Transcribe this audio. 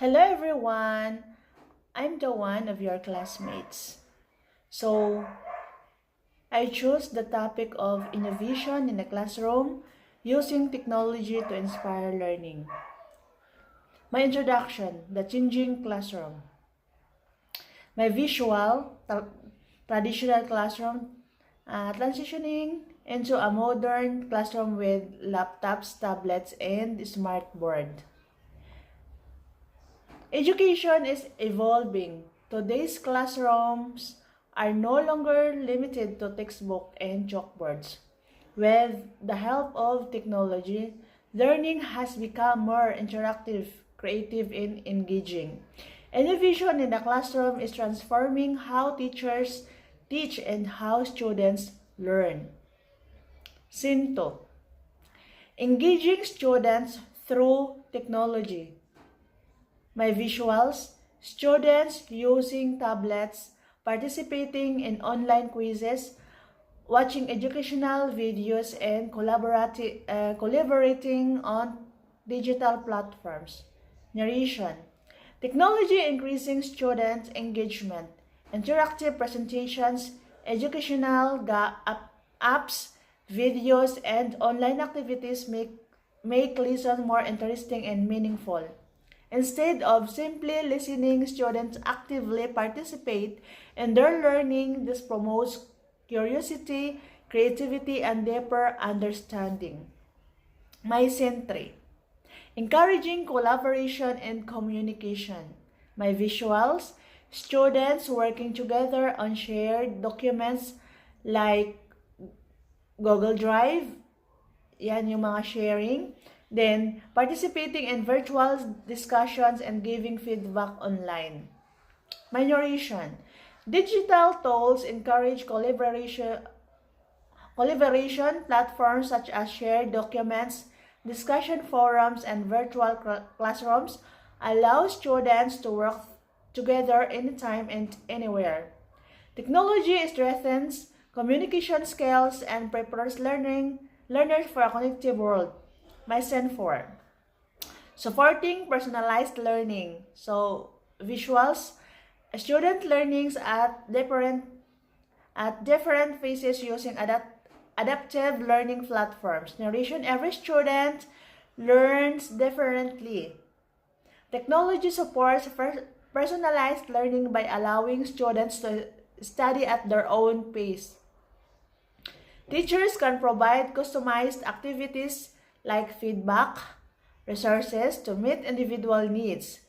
Hello everyone, I'm the one of your classmates. So, I chose the topic of innovation in the classroom using technology to inspire learning. My introduction, the changing classroom. My visual, traditional classroom, transitioning into a modern classroom with laptops, tablets, and smart board. Education is evolving. Today's classrooms are no longer limited to textbook and chalkboards. With the help of technology, learning has become more interactive, creative, and engaging. Innovation in the classroom is transforming how teachers teach and how students learn. Cinto, engaging students through technology. My visuals, students using tablets, participating in online quizzes, watching educational videos, and collaborating on digital platforms. Narration, technology increasing student engagement, interactive presentations, educational apps, videos, and online activities make lesson more interesting and meaningful. Instead of simply listening, students actively participate in their learning. This promotes curiosity, creativity, and deeper understanding. My century, encouraging collaboration and communication. My visuals, students working together on shared documents like Google Drive, yan yung mga sharing. Then, participating in virtual discussions and giving feedback online. My narration, digital tools encourage collaboration platforms such as shared documents, discussion forums, and virtual classrooms allow students to work together anytime and anywhere. Technology strengthens communication skills and prepares learners for a connected world. My Sen4, supporting personalized learning. So, visuals, student learnings at different phases using adaptive learning platforms. Narration, every student learns differently. Technology supports personalized learning by allowing students to study at their own pace. Teachers can provide customized activities like feedback, resources to meet individual needs.